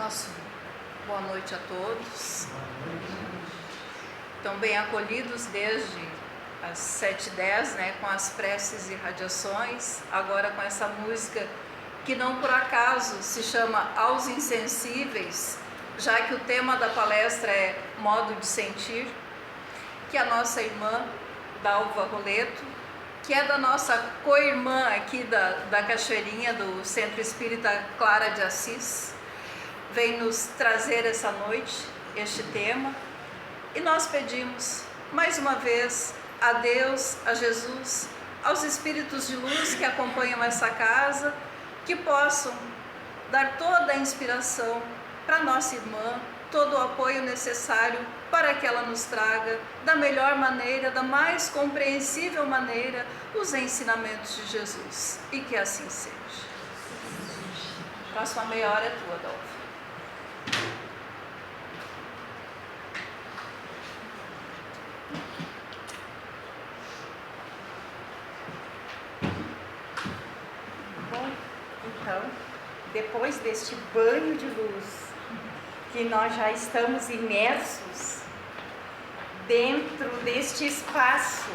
Nosso boa noite a todos. Estão bem acolhidos desde as 7h10, né, com as preces e radiações, agora com essa música que não por acaso se chama Aos Insensíveis, já que o tema da palestra é modo de sentir, que a nossa irmã Dalva Roleto, que é da nossa co-irmã aqui da Cachoeirinha, do Centro Espírita Clara de Assis, vem nos trazer essa noite este tema, e nós pedimos mais uma vez a Deus, a Jesus, aos espíritos de luz que acompanham essa casa, que possam dar toda a inspiração para nossa irmã, todo o apoio necessário para que ela nos traga da melhor maneira, da mais compreensível maneira, os ensinamentos de Jesus, e que assim seja. A próxima meia hora é tua, Adolfo. Bom, então, depois deste banho de luz, que nós já estamos imersos dentro deste espaço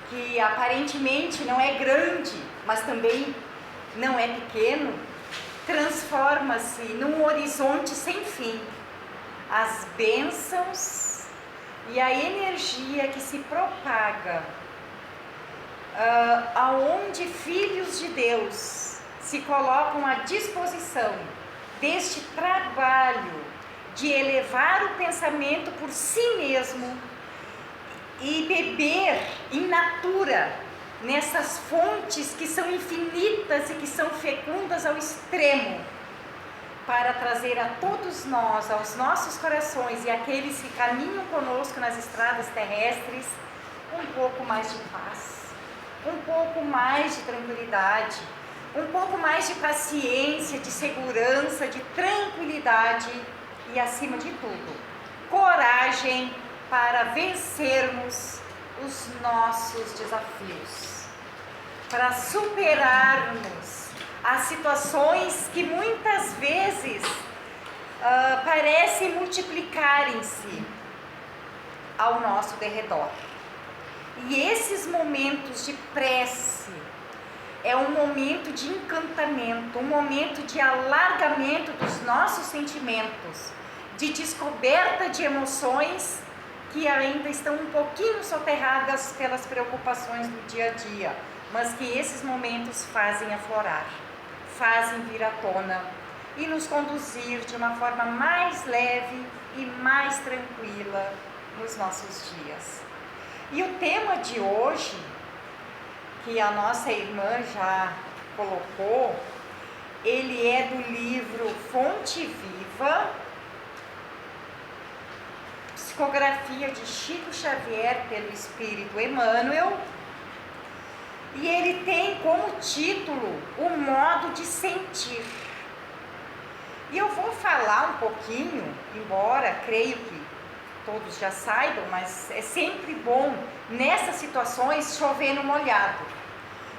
que aparentemente não é grande, mas também não é pequeno, transforma-se num horizonte sem fim. As bênçãos e a energia que se propaga aonde filhos de Deus se colocam à disposição deste trabalho de elevar o pensamento por si mesmo e beber in natura nessas fontes que são infinitas e que são fecundas ao extremo, para trazer a todos nós, aos nossos corações e àqueles que caminham conosco nas estradas terrestres, um pouco mais de paz, um pouco mais de tranquilidade, um pouco mais de paciência, de segurança, de tranquilidade e, acima de tudo, coragem para vencermos os nossos desafios, para superarmos as situações que muitas vezes parecem multiplicarem-se ao nosso derredor. E esses momentos de prece é um momento de encantamento, um momento de alargamento dos nossos sentimentos, de descoberta de emoções que ainda estão um pouquinho soterradas pelas preocupações do dia a dia, mas que esses momentos fazem aflorar, fazem vir à tona e nos conduzir de uma forma mais leve e mais tranquila nos nossos dias. E o tema de hoje, que a nossa irmã já colocou, ele é do livro Fonte Viva, psicografia de Chico Xavier pelo Espírito Emmanuel, e ele tem como título o modo de sentir. E eu vou falar um pouquinho, embora creio que todos já saibam, mas é sempre bom nessas situações chover no molhado,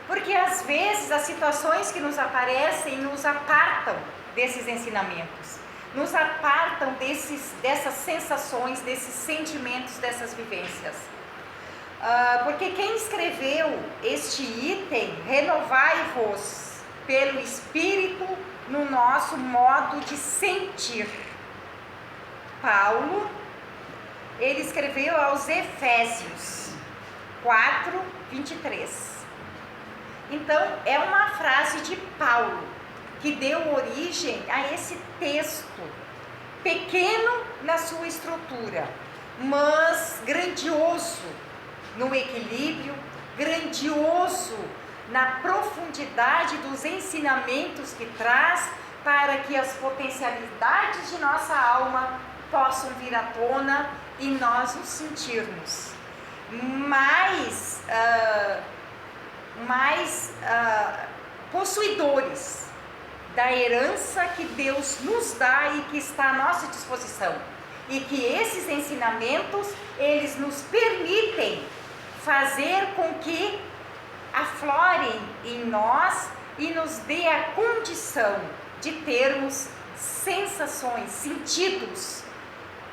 porque às vezes as situações que nos aparecem nos apartam desses ensinamentos, nos apartam dessas sensações, desses sentimentos, dessas vivências. Porque quem escreveu este item, renovai-vos pelo Espírito no nosso modo de sentir, Paulo, ele escreveu aos Efésios 4:23. Então, é uma frase de Paulo que deu origem a esse texto, pequeno na sua estrutura, mas grandioso no equilíbrio, grandioso na profundidade dos ensinamentos que traz, para que as potencialidades de nossa alma possam vir à tona e nós nos sentirmos mais possuidores da herança que Deus nos dá e que está à nossa disposição, e que esses ensinamentos, eles nos permitem fazer com que aflorem em nós e nos dê a condição de termos sensações, sentidos,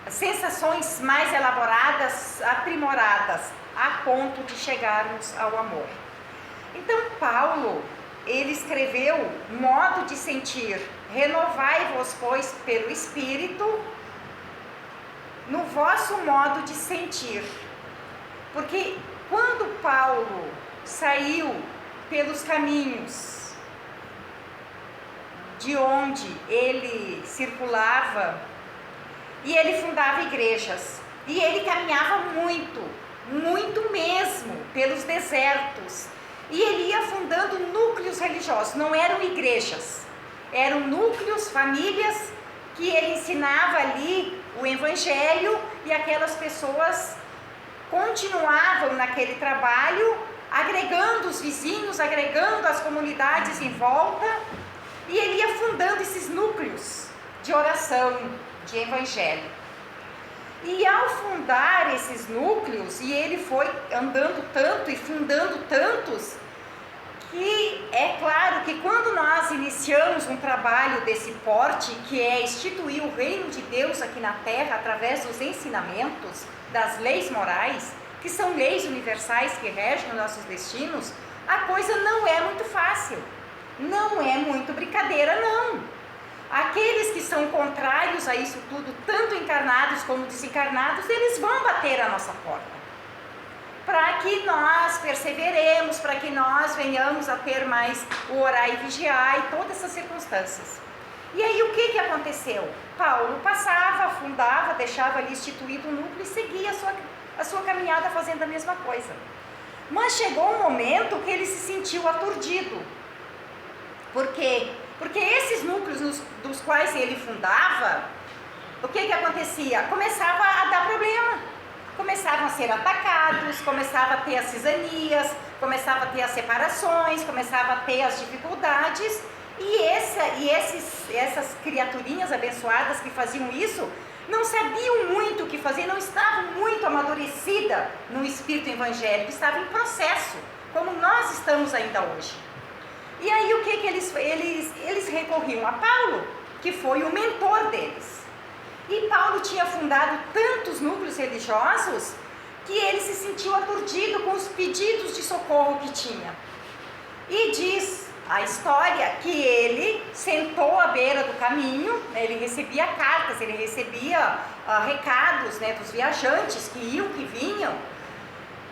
sensações mais elaboradas, aprimoradas, a ponto de chegarmos ao amor. Então Paulo, ele escreveu modo de sentir: renovai-vos, pois, pelo Espírito, no vosso modo de sentir. Porque quando Paulo saiu pelos caminhos de onde ele circulava, e ele fundava igrejas, e ele caminhava muito, muito mesmo, pelos desertos, e ele ia fundando núcleos religiosos. Não eram igrejas, eram núcleos, famílias, que ele ensinava ali o evangelho, e aquelas pessoas continuavam naquele trabalho, agregando os vizinhos, agregando as comunidades em volta, e ele ia fundando esses núcleos de oração, de evangelho. E ao fundar esses núcleos, e ele foi andando tanto e fundando tantos, que é claro que quando nós iniciamos um trabalho desse porte, que é instituir o reino de Deus aqui na terra através dos ensinamentos, das leis morais, que são leis universais que regem os nossos destinos, a coisa não é muito fácil, não é muito brincadeira, não. Aqueles que são contrários a isso tudo, tanto encarnados como desencarnados, eles vão bater a nossa porta, para que nós perseveremos, para que nós venhamos a ter mais o orar e vigiar e todas essas circunstâncias. E aí o que aconteceu? Paulo passava, fundava, deixava ali instituído o núcleo e seguia a sua caminhada fazendo a mesma coisa. Mas chegou um momento que ele se sentiu aturdido. Por quê? Porque esses núcleos dos quais ele fundava, o que acontecia? Começava a dar problema. Começavam a ser atacados, começava a ter as cisanias, começava a ter as separações, começava a ter as dificuldades. E essas criaturinhas abençoadas que faziam isso, não sabiam muito o que fazer, não estavam muito amadurecidas no espírito evangélico, estavam em processo, como nós estamos ainda hoje. E aí o que eles recorriam a Paulo, que foi o mentor deles. E Paulo tinha fundado tantos núcleos religiosos que ele se sentiu aturdido com os pedidos de socorro que tinha. E diz a história que ele sentou à beira do caminho, né, ele recebia cartas, ele recebia recados, né, dos viajantes que iam, que vinham,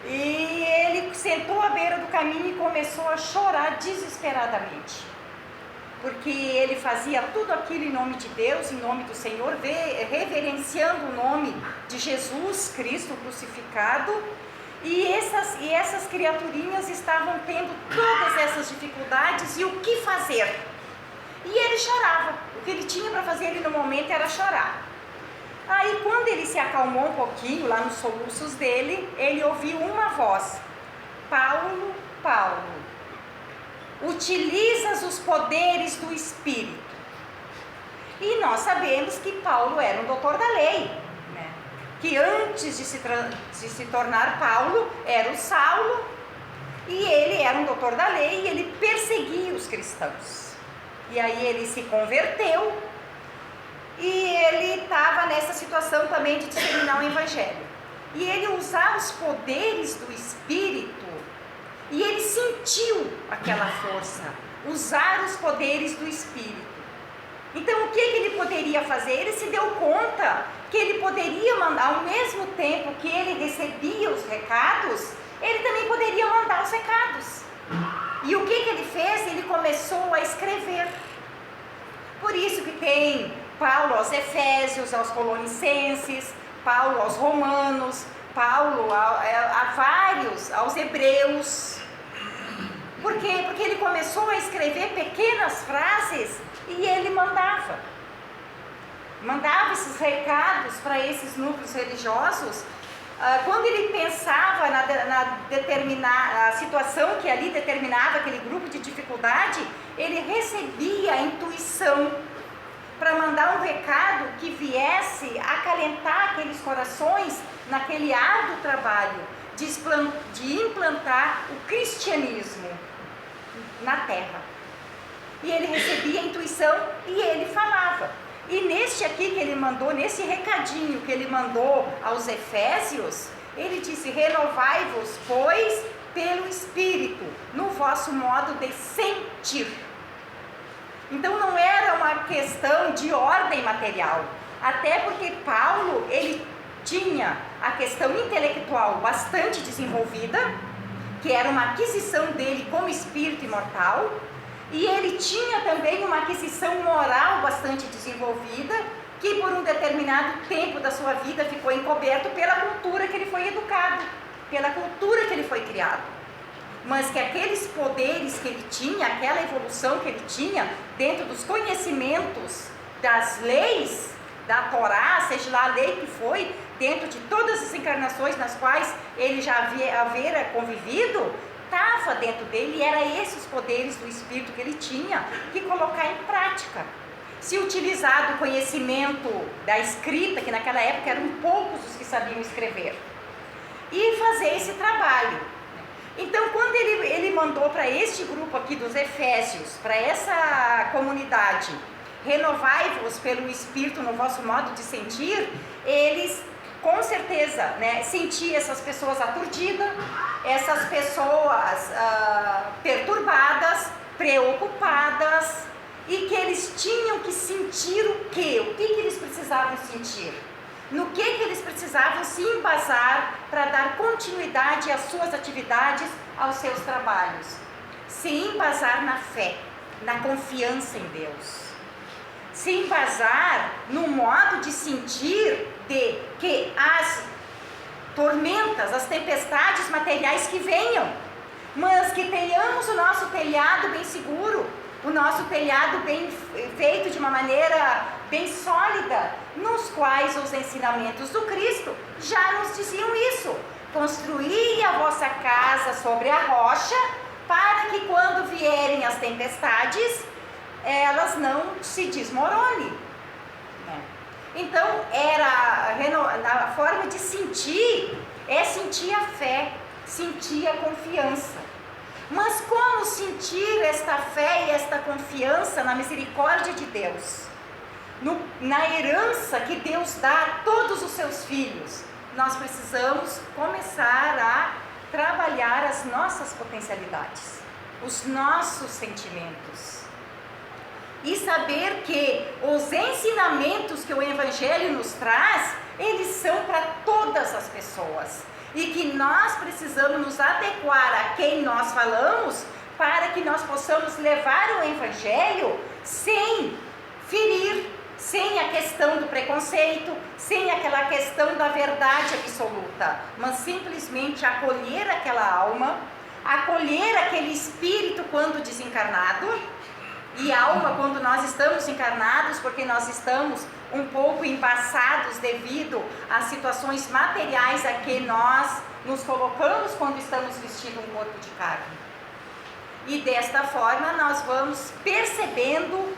e ele sentou à beira do caminho e começou a chorar desesperadamente, porque ele fazia tudo aquilo em nome de Deus, em nome do Senhor, reverenciando o nome de Jesus Cristo crucificado. E essas criaturinhas estavam tendo todas essas dificuldades, e o que fazer? E ele chorava. O que ele tinha para fazer ali no momento era chorar. Aí quando ele se acalmou um pouquinho, lá nos soluços dele, ele ouviu uma voz: Paulo, Paulo, utilizas os poderes do Espírito. E nós sabemos que Paulo era um doutor da lei, que antes de se tornar Paulo, era o Saulo, e ele era um doutor da lei, e ele perseguia os cristãos. E aí ele se converteu, e ele estava nessa situação também de disseminar o evangelho. E ele usava os poderes do Espírito, e ele sentiu aquela força, usar os poderes do Espírito. Então o que ele poderia fazer? Ele se deu conta que ele poderia mandar, ao mesmo tempo que ele recebia os recados, ele também poderia mandar os recados. E o que ele fez? Ele começou a escrever. Por isso que tem Paulo aos Efésios, aos Colonicenses, Paulo aos Romanos, Paulo a vários, aos Hebreus. Por quê? Porque ele começou a escrever pequenas frases e ele mandava esses recados para esses núcleos religiosos. Quando ele pensava na situação que ali determinava aquele grupo de dificuldade, ele recebia a intuição para mandar um recado que viesse acalentar aqueles corações naquele árduo trabalho de implantar o cristianismo na terra. e ele recebia a intuição e ele falava. E neste aqui que ele mandou, nesse recadinho que ele mandou aos Efésios, ele disse: renovai-vos, pois, pelo Espírito, no vosso modo de sentir. Então não era uma questão de ordem material, até porque Paulo, ele tinha a questão intelectual bastante desenvolvida, que era uma aquisição dele como espírito imortal, e ele tinha também uma aquisição moral bastante desenvolvida, que por um determinado tempo da sua vida ficou encoberto pela cultura que ele foi educado, pela cultura que ele foi criado. Mas que aqueles poderes que ele tinha, aquela evolução que ele tinha, dentro dos conhecimentos das leis, da Torá, seja lá a lei que foi, dentro de todas as encarnações nas quais ele já havia convivido, estava dentro dele, e era esses poderes do Espírito que ele tinha que colocar em prática. Se utilizar do conhecimento da escrita, que naquela época eram poucos os que sabiam escrever, e fazer esse trabalho. Então, quando ele mandou para este grupo aqui dos Efésios, para essa comunidade, renovai-vos pelo Espírito no vosso modo de sentir, eles com certeza, né, sentiam essas pessoas aturdidas, essas pessoas perturbadas, preocupadas, e que eles tinham que sentir o quê? O que eles precisavam sentir? No que eles precisavam se embasar para dar continuidade às suas atividades, aos seus trabalhos? Se embasar na fé, na confiança em Deus. Se embasar no modo de sentir de que as tormentas, as tempestades materiais que venham, mas que tenhamos o nosso telhado bem seguro, o nosso telhado bem feito de uma maneira bem sólida, nos quais os ensinamentos do Cristo já nos diziam isso: construí a vossa casa sobre a rocha, para que quando vierem as tempestades, elas não se desmoronem. Então, a forma de sentir é sentir a fé, sentir a confiança. Mas como sentir esta fé e esta confiança na misericórdia de Deus? Na herança que Deus dá a todos os seus filhos, nós precisamos começar a trabalhar as nossas potencialidades, os nossos sentimentos. E saber que os ensinamentos que o Evangelho nos traz, eles são para todas as pessoas. E que nós precisamos nos adequar a quem nós falamos, para que nós possamos levar o Evangelho sem ferir, sem a questão do preconceito, sem aquela questão da verdade absoluta, mas simplesmente acolher aquela alma, acolher aquele espírito quando desencarnado. E alma quando nós estamos encarnados, porque nós estamos um pouco embaçados devido às situações materiais a que nós nos colocamos quando estamos vestindo um corpo de carne. E desta forma nós vamos percebendo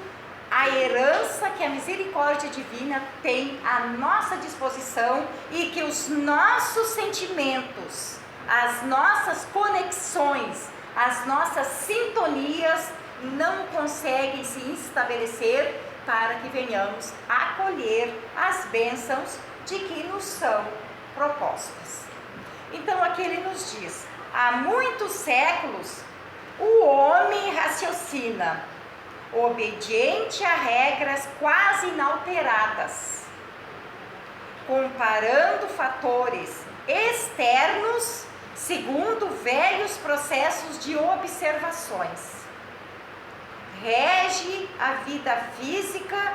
a herança que a misericórdia divina tem à nossa disposição, e que os nossos sentimentos, as nossas conexões, as nossas sintonias não conseguem se estabelecer para que venhamos a acolher as bênçãos de que nos são propostas. Então aqui ele nos diz: há muitos séculos o homem raciocina, obediente a regras quase inalteradas, comparando fatores externos segundo velhos processos de observações. Rege a vida física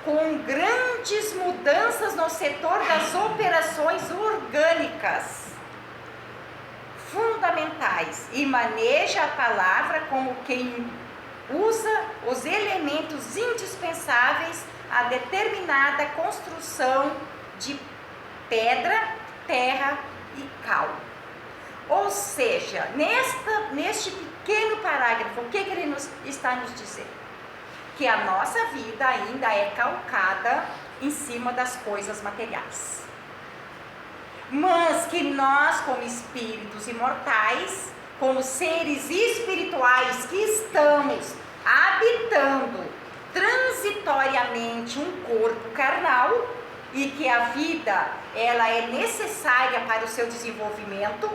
com grandes mudanças no setor das operações orgânicas fundamentais, e maneja a palavra como quem usa os elementos indispensáveis a determinada construção de pedra, terra e cal. Ou seja, neste pequeno parágrafo, o que ele está nos dizendo? Que a nossa vida ainda é calcada em cima das coisas materiais. Mas que nós, como espíritos imortais, como seres espirituais que estamos habitando transitoriamente um corpo carnal, e que a vida ela é necessária para o seu desenvolvimento,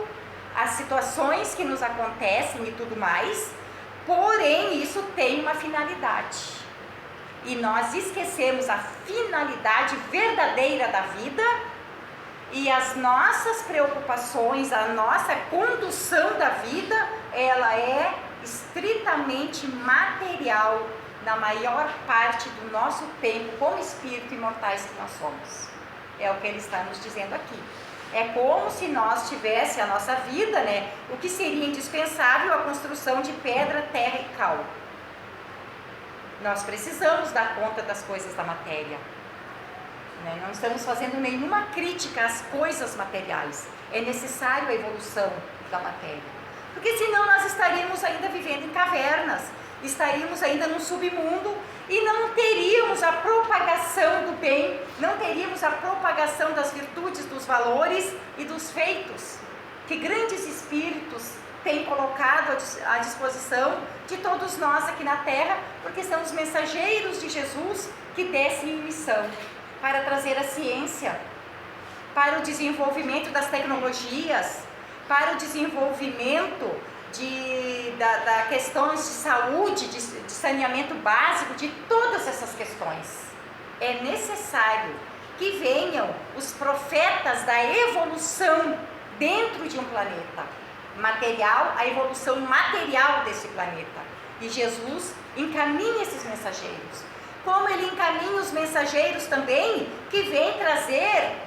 as situações que nos acontecem e tudo mais, porém isso tem uma finalidade. E nós esquecemos a finalidade verdadeira da vida, e as nossas preocupações, a nossa condução da vida, ela é estritamente material na maior parte do nosso tempo, como espírito imortais que nós somos. É o que ele está nos dizendo aqui. É como se nós tivéssemos a nossa vida, né? O que seria indispensável a construção de pedra, terra e cal. Nós precisamos dar conta das coisas da matéria. Né? Não estamos fazendo nenhuma crítica às coisas materiais. É necessário a evolução da matéria. Porque senão nós estaríamos ainda vivendo em cavernas, estaríamos ainda num submundo e não teríamos a propagação do bem, não teríamos a propagação das virtudes, dos valores e dos feitos que grandes espíritos têm colocado à disposição de todos nós aqui na Terra, porque são os mensageiros de Jesus que descem em missão para trazer a ciência, para o desenvolvimento das tecnologias, para o desenvolvimento da questões de saúde, de saneamento básico, de todas essas questões. É necessário que venham os profetas da evolução dentro de um planeta material, a evolução material desse planeta. E Jesus encaminha esses mensageiros. Como ele encaminha os mensageiros também que vêm trazer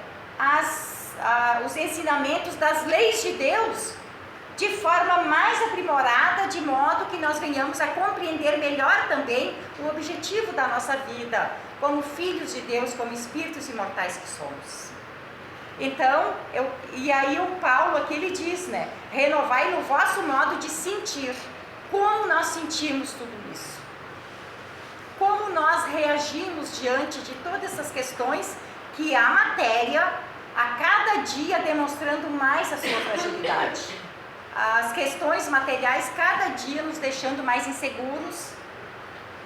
os ensinamentos das leis de Deus de forma mais aprimorada, de modo que nós venhamos a compreender melhor também o objetivo da nossa vida, como filhos de Deus, como espíritos imortais que somos. Então, e aí o Paulo aqui ele diz, né? Renovai no vosso modo de sentir. Como nós sentimos tudo isso? Como nós reagimos diante de todas essas questões que a matéria, a cada dia demonstrando mais a sua fragilidade. As questões materiais cada dia nos deixando mais inseguros.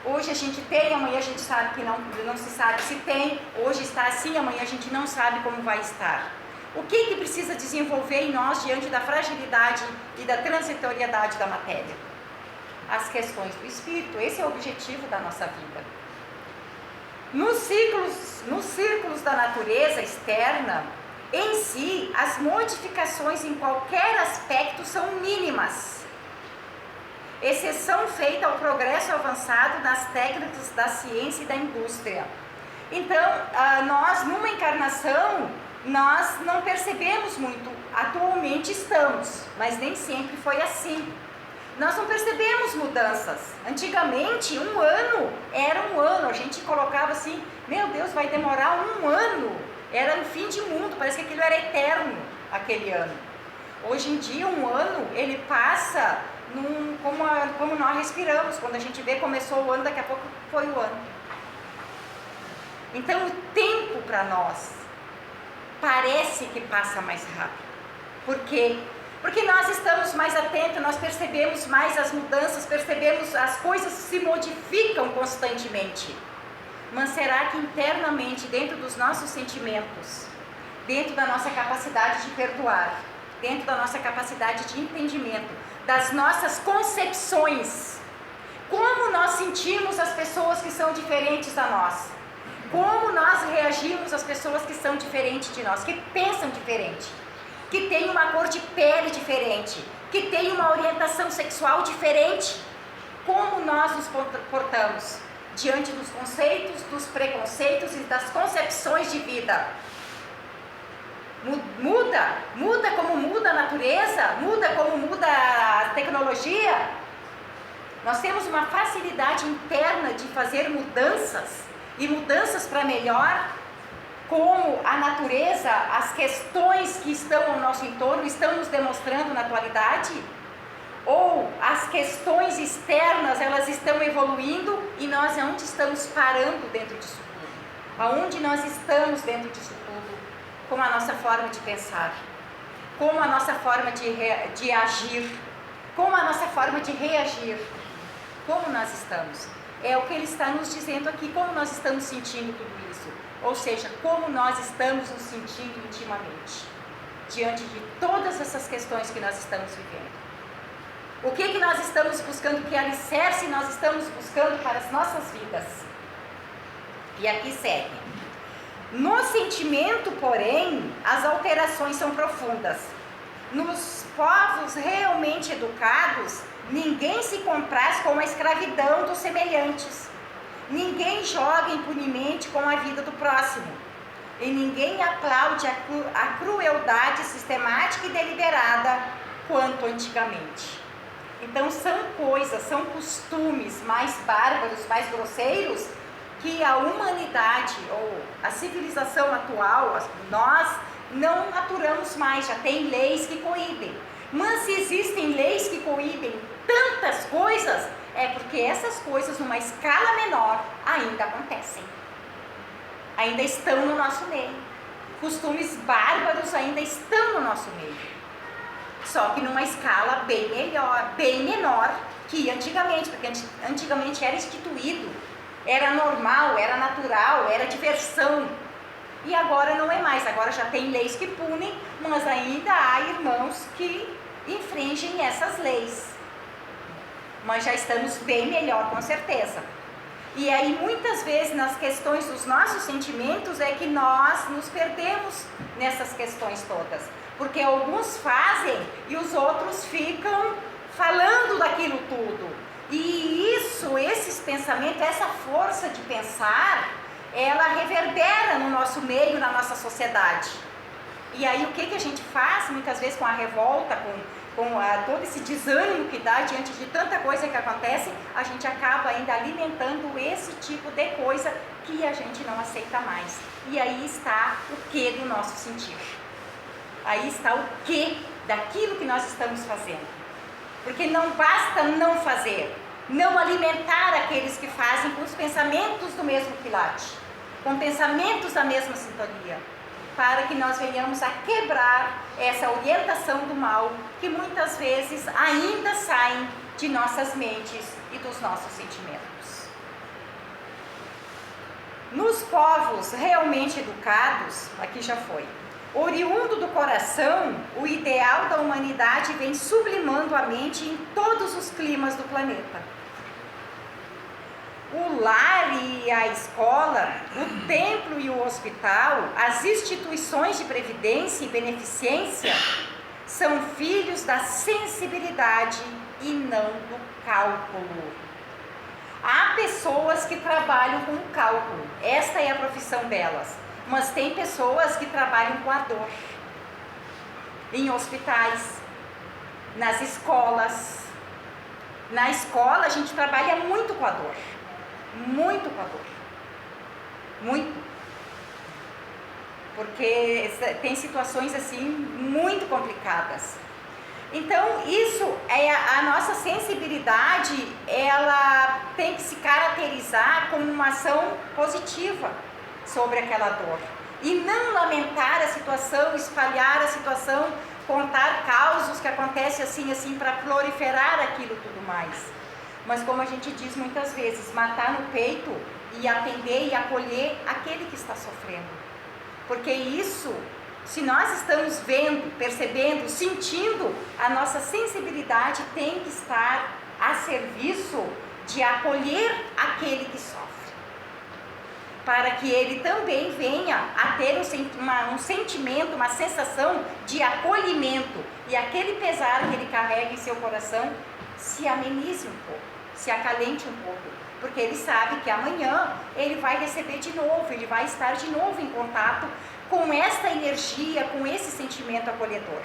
Hoje a gente tem, amanhã a gente sabe que não se sabe se tem. Hoje está assim, amanhã a gente não sabe como vai estar. O que precisa desenvolver em nós diante da fragilidade e da transitoriedade da matéria? As questões do espírito. Esse é o objetivo da nossa vida. Nos círculos da natureza externa, em si, as modificações em qualquer aspecto são mínimas, exceção feita ao progresso avançado nas técnicas da ciência e da indústria. Então, nós numa encarnação, nós não percebemos muito, atualmente estamos, mas nem sempre foi assim. Nós não percebemos mudanças. Antigamente, um ano era um ano, a gente colocava assim, meu Deus, vai demorar um ano. Era um fim de mundo, parece que aquilo era eterno, aquele ano. Hoje em dia, um ano, ele passa como nós respiramos. Quando a gente vê, começou o ano, daqui a pouco foi o ano. Então, o tempo para nós parece que passa mais rápido. Por quê? Porque nós estamos mais atentos, nós percebemos mais as mudanças, percebemos as coisas se modificam constantemente. Mas será que internamente, dentro dos nossos sentimentos, dentro da nossa capacidade de perdoar, dentro da nossa capacidade de entendimento, das nossas concepções, como nós sentimos as pessoas que são diferentes da nós? Como nós reagimos às pessoas que são diferentes de nós, que pensam diferente, que têm uma cor de pele diferente, que têm uma orientação sexual diferente? Como nós nos portamos diante dos conceitos, dos preconceitos e das concepções de vida? Muda como muda a natureza, muda como muda a tecnologia. Nós temos uma facilidade interna de fazer mudanças, e mudanças para melhor, como a natureza, as questões que estão ao nosso entorno estão nos demonstrando na atualidade. Ou as questões externas, elas estão evoluindo e nós aonde estamos parando dentro disso tudo? Aonde nós estamos dentro disso tudo? Com a nossa forma de pensar, com a nossa forma de agir, com a nossa forma de reagir. Como nós estamos? É o que ele está nos dizendo aqui, como nós estamos sentindo tudo isso. Ou seja, como nós estamos nos sentindo intimamente, diante de todas essas questões que nós estamos vivendo. O que nós estamos buscando, que alicerce nós estamos buscando para as nossas vidas. E aqui segue. No sentimento, porém, as alterações são profundas. Nos povos realmente educados, ninguém se compraz com a escravidão dos semelhantes. Ninguém joga impunemente com a vida do próximo. E ninguém aplaude a crueldade sistemática e deliberada quanto antigamente. Então são coisas, são costumes mais bárbaros, mais grosseiros, que a humanidade ou a civilização atual, nós não aturamos mais, já tem leis que coíbem. Mas se existem leis que coíbem tantas coisas, é porque essas coisas numa escala menor ainda acontecem. Ainda estão no nosso meio. Costumes bárbaros ainda estão no nosso meio. Só que numa escala bem menor que antigamente, porque antigamente era instituído, era normal, era natural, era diversão. E agora não é mais, agora já tem leis que punem, mas ainda há irmãos que infringem essas leis. Mas já estamos bem melhor, com certeza. E aí muitas vezes nas questões dos nossos sentimentos é que nós nos perdemos nessas questões todas. Porque alguns fazem e os outros ficam falando daquilo tudo. E esses pensamentos, essa força de pensar, ela reverbera no nosso meio, na nossa sociedade. E aí o que a gente faz muitas vezes com a revolta, com todo esse desânimo que dá diante de tanta coisa que acontece, a gente acaba ainda alimentando esse tipo de coisa que a gente não aceita mais. E aí está o que do nosso sentir. Aí está o que daquilo que nós estamos fazendo. Porque não basta não fazer, não alimentar aqueles que fazem com os pensamentos do mesmo quilate, com pensamentos da mesma sintonia, para que nós venhamos a quebrar essa orientação do mal que muitas vezes ainda saem de nossas mentes e dos nossos sentimentos. Nos povos realmente educados, aqui já foi, oriundo do coração, o ideal da humanidade vem sublimando a mente em todos os climas do planeta. O lar e a escola, o templo e o hospital, as instituições de previdência e beneficência são filhos da sensibilidade e não do cálculo. Há pessoas que trabalham com o cálculo, esta é a profissão delas. Mas tem pessoas que trabalham com a dor, em hospitais, nas escolas. Na escola a gente trabalha muito com a dor, muito com a dor, muito. Porque tem situações assim muito complicadas. Então isso é a nossa sensibilidade, ela tem que se caracterizar como uma ação positiva sobre aquela dor, e não lamentar a situação, espalhar a situação, contar causos que acontecem assim para proliferar aquilo tudo mais. Mas como a gente diz muitas vezes, matar no peito e atender e acolher aquele que está sofrendo. Porque isso, se nós estamos vendo, percebendo, sentindo, a nossa sensibilidade tem que estar a serviço de acolher aquele que sofre, para que ele também venha a ter um sentimento, uma sensação de acolhimento, e aquele pesar que ele carrega em seu coração se amenize um pouco, se acalente um pouco, porque ele sabe que amanhã ele vai receber de novo, ele vai estar de novo em contato com esta energia, com esse sentimento acolhedor.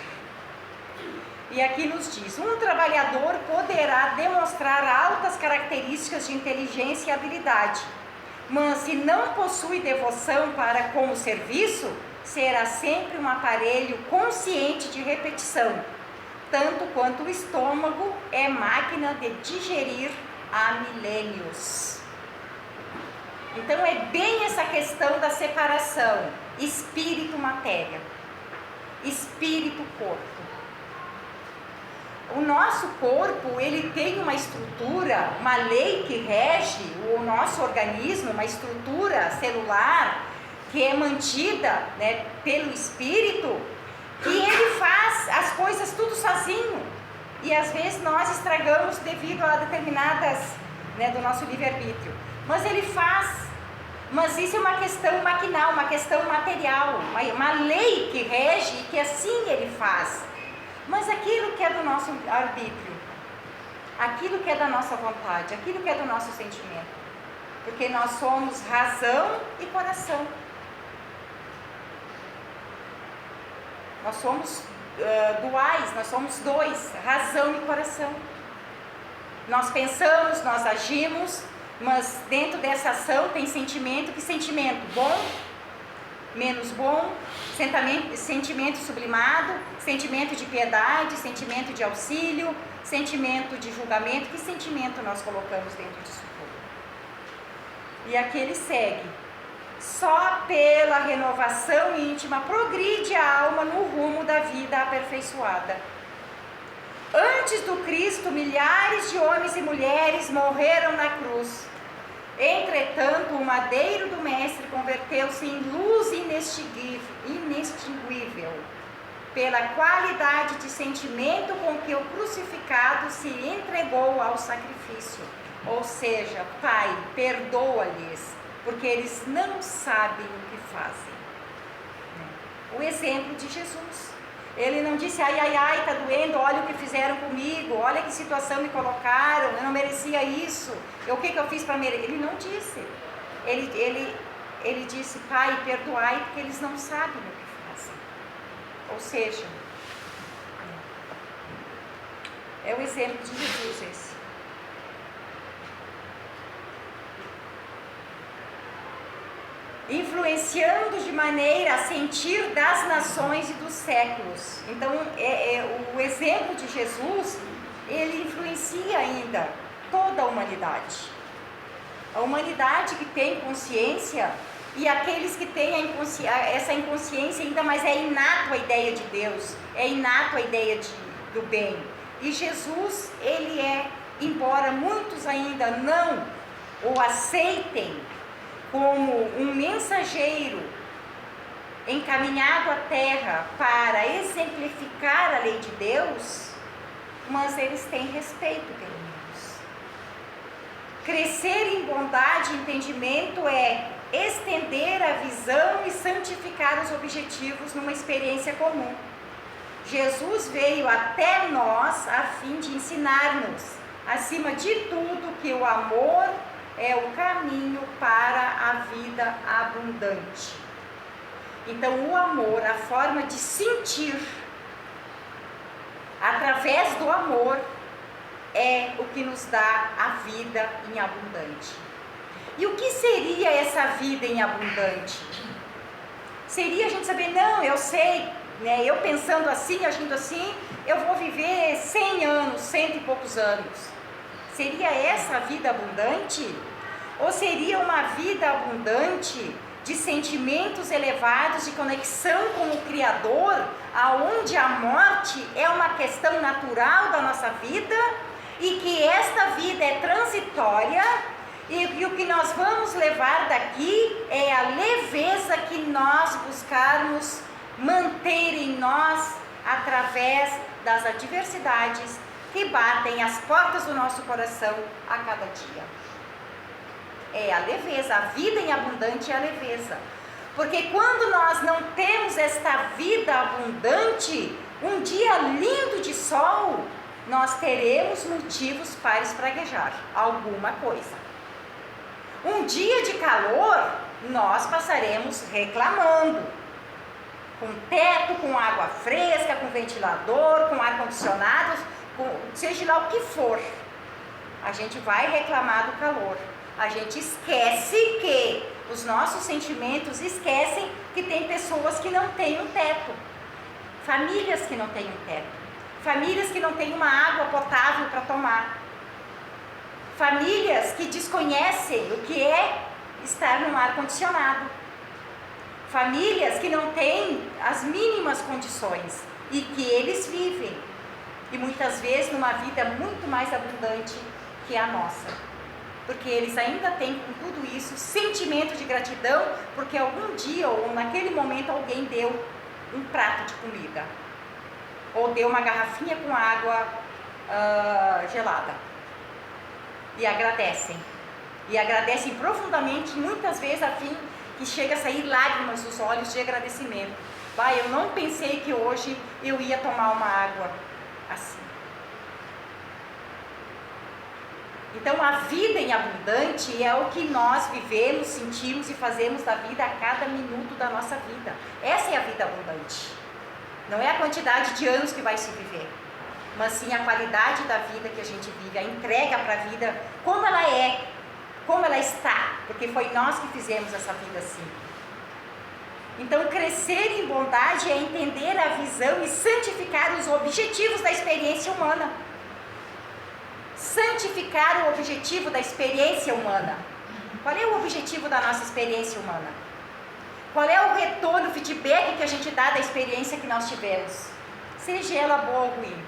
E aqui nos diz, um trabalhador poderá demonstrar altas características de inteligência e habilidade, mas se não possui devoção para com o serviço, será sempre um aparelho consciente de repetição, tanto quanto o estômago é máquina de digerir há milênios. Então é bem essa questão da separação, espírito-matéria, espírito-corpo. O nosso corpo, ele tem uma estrutura, uma lei que rege o nosso organismo, uma estrutura celular que é mantida, né, pelo espírito, que ele faz as coisas tudo sozinho. E às vezes nós estragamos devido a determinadas, né, do nosso livre-arbítrio. Mas ele faz. Mas isso é uma questão maquinal, uma questão material, uma lei que rege e que assim ele faz. Mas aquilo que é do nosso arbítrio, aquilo que é da nossa vontade, aquilo que é do nosso sentimento, porque nós somos razão e coração. Nós somos duais, nós somos dois, razão e coração. Nós pensamos, nós agimos, mas dentro dessa ação tem sentimento. Que sentimento? Bom, menos bom, sentimento sublimado, sentimento de piedade, sentimento de auxílio, sentimento de julgamento. Que sentimento nós colocamos dentro disso tudo? E aqui ele segue: só pela renovação íntima progride a alma no rumo da vida aperfeiçoada. Antes do Cristo, milhares de homens e mulheres morreram na cruz. Entretanto, o madeiro do Mestre converteu-se em luz inextinguível, pela qualidade de sentimento com que o crucificado se entregou ao sacrifício. Ou seja, Pai, perdoa-lhes, porque eles não sabem o que fazem. O exemplo de Jesus. Ele não disse, ai, ai, ai, está doendo, olha o que fizeram comigo, olha que situação me colocaram, eu não merecia isso, o que eu fiz para merecer? Ele não disse. Ele disse, Pai, perdoai, porque eles não sabem o que fazem. Ou seja, é o exemplo de Jesus esse. Influenciando de maneira a sentir das nações e dos séculos. Então, o exemplo de Jesus, ele influencia ainda toda a humanidade. A humanidade que tem consciência e aqueles que têm essa inconsciência ainda, mas é inato a ideia de Deus, é inato a ideia do bem. E Jesus, ele embora muitos ainda não o aceitem como um mensageiro encaminhado à terra para exemplificar a lei de Deus, mas eles têm respeito pelo menos. Crescer em bondade e entendimento é estender a visão e santificar os objetivos numa experiência comum. Jesus veio até nós a fim de ensinar-nos, acima de tudo, que o amor é o caminho para a vida abundante. Então, o amor, a forma de sentir, através do amor, é o que nos dá a vida em abundante. E o que seria essa vida em abundante? Seria a gente saber, não, eu sei, né, eu pensando assim, agindo assim, eu vou viver 100 anos, 100 e poucos anos. Seria essa a vida abundante? Ou seria uma vida abundante de sentimentos elevados, de conexão com o Criador, aonde a morte é uma questão natural da nossa vida e que esta vida é transitória e o que nós vamos levar daqui é a leveza que nós buscarmos manter em nós através das adversidades que batem as portas do nosso coração a cada dia. É a leveza, a vida em abundante é a leveza. Porque quando nós não temos esta vida abundante, um dia lindo de sol, nós teremos motivos para espraguejar alguma coisa. Um dia de calor, nós passaremos reclamando. Com teto, com água fresca, com ventilador, com ar-condicionado, seja lá o que for. A gente vai reclamar do calor. A gente esquece que os nossos sentimentos esquecem que tem pessoas que não têm um teto. Famílias que não têm um teto. Famílias que não têm uma água potável para tomar. Famílias que desconhecem o que é estar num ar-condicionado. Famílias que não têm as mínimas condições e que eles vivem. E muitas vezes numa vida muito mais abundante que a nossa. Porque eles ainda têm com tudo isso sentimento de gratidão, porque algum dia ou naquele momento alguém deu um prato de comida. Ou deu uma garrafinha com água gelada. E agradecem. E agradecem profundamente, muitas vezes a fim que chega a sair lágrimas dos olhos de agradecimento. Eu não pensei que hoje eu ia tomar uma água assim. Então a vida em abundante é o que nós vivemos, sentimos e fazemos da vida a cada minuto da nossa vida. Essa é a vida abundante. Não é a quantidade de anos que vai se viver, mas sim a qualidade da vida que a gente vive, a entrega para a vida, como ela é, como ela está, porque foi nós que fizemos essa vida assim. Então crescer em bondade é entender a visão e santificar os objetivos da experiência humana. Santificar o objetivo da experiência humana. Qual é o objetivo da nossa experiência humana? Qual é o retorno, o feedback que a gente dá da experiência que nós tivemos? Seja ela boa ou ruim.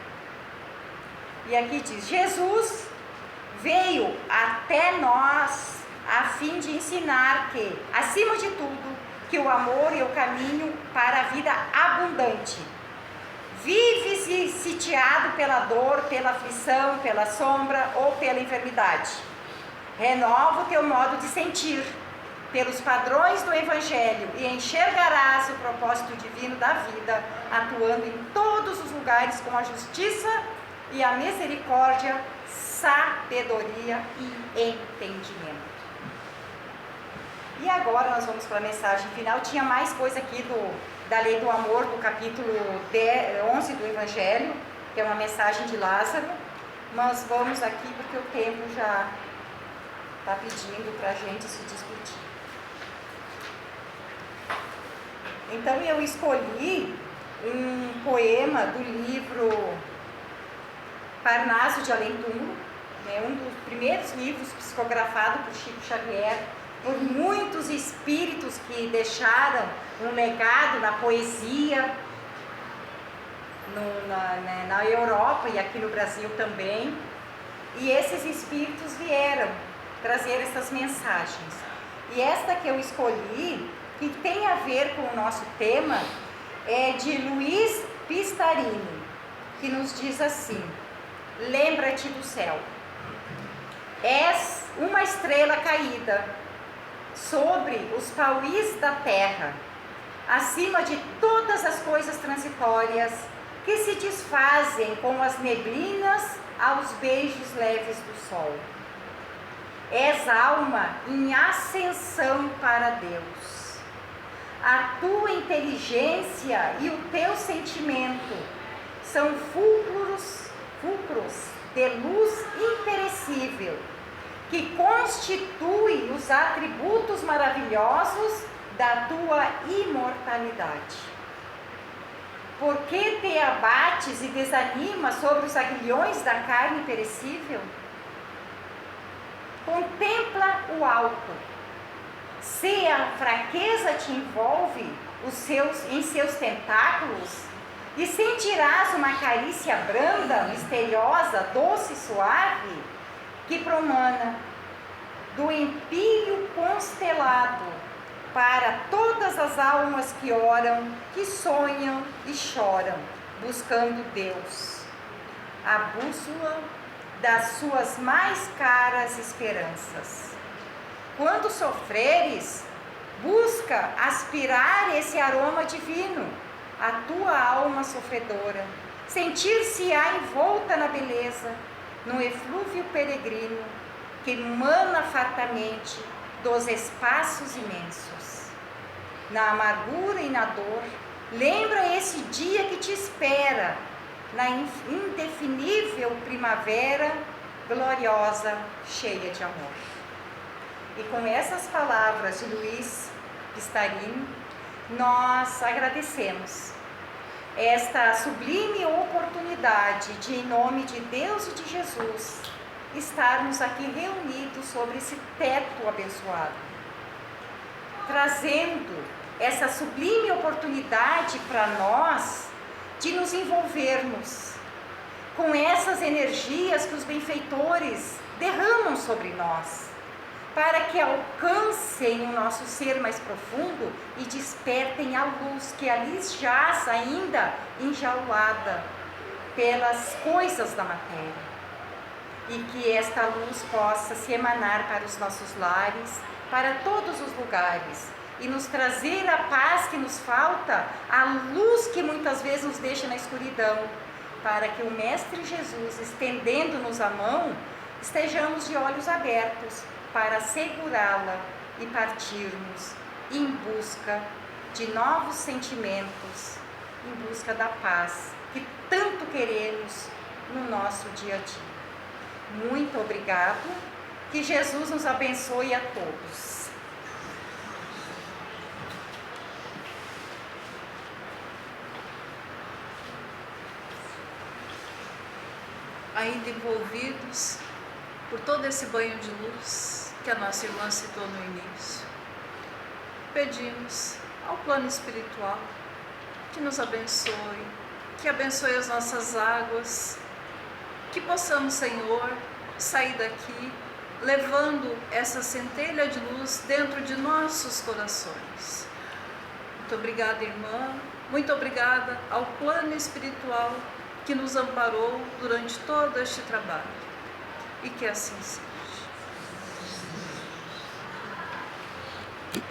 E aqui diz, Jesus veio até nós a fim de ensinar que, acima de tudo, que o amor é o caminho para a vida abundante. Vive-se sitiado pela dor, pela aflição, pela sombra ou pela enfermidade. Renova o teu modo de sentir pelos padrões do Evangelho e enxergarás o propósito divino da vida, atuando em todos os lugares com a justiça e a misericórdia, sabedoria e entendimento. E agora nós vamos para a mensagem final. Tinha mais coisa aqui da lei do amor, do capítulo 11 do Evangelho, que é uma mensagem de Lázaro. Nós vamos aqui porque o tempo já está pedindo para a gente se despedir. Então eu escolhi um poema do livro Parnaso de Além-Túmulo, um dos primeiros livros psicografados por Chico Xavier, por muitos espíritos que deixaram um legado na poesia, na Europa e aqui no Brasil também. E esses espíritos vieram trazer essas mensagens. E esta que eu escolhi, que tem a ver com o nosso tema, é de Luiz Pistarini, que nos diz assim: lembra-te do céu. És uma estrela caída sobre os pauís da terra, acima de todas as coisas transitórias que se desfazem com as neblinas aos beijos leves do sol. És alma em ascensão para Deus. A tua inteligência e o teu sentimento são fulcros de luz imperecível, que constitui os atributos maravilhosos da tua imortalidade. Por que te abates e desanimas sobre os aguilhões da carne perecível? Contempla o alto. Se a fraqueza te envolve em seus tentáculos, e sentirás uma carícia branda, misteriosa, doce e suave, que promana do empírio constelado para todas as almas que oram, que sonham e choram, buscando Deus, a bússola das suas mais caras esperanças. Quando sofreres, busca aspirar esse aroma divino, a tua alma sofredora, sentir-se-á envolta na beleza, no eflúvio peregrino, que mana fartamente dos espaços imensos. Na amargura e na dor, lembra esse dia que te espera, na indefinível primavera gloriosa, cheia de amor. E com essas palavras de Luiz Pistarini, nós agradecemos esta sublime oportunidade de, em nome de Deus e de Jesus, estarmos aqui reunidos sobre esse teto abençoado, trazendo essa sublime oportunidade para nós de nos envolvermos com essas energias que os benfeitores derramam sobre nós, para que alcancem o nosso ser mais profundo e despertem a luz que ali jaz ainda enjaulada pelas coisas da matéria. E que esta luz possa se emanar para os nossos lares, para todos os lugares, e nos trazer a paz que nos falta, a luz que muitas vezes nos deixa na escuridão, para que o Mestre Jesus, estendendo-nos a mão, estejamos de olhos abertos para segurá-la e partirmos em busca de novos sentimentos, em busca da paz que tanto queremos no nosso dia a dia. Muito obrigado, que Jesus nos abençoe a todos. Ainda envolvidos por todo esse banho de luz que a nossa irmã citou no início, pedimos ao plano espiritual que nos abençoe, que abençoe as nossas águas, que possamos, Senhor, sair daqui levando essa centelha de luz dentro de nossos corações. Muito obrigada, irmã. Muito obrigada ao plano espiritual que nos amparou durante todo este trabalho. E que assim seja.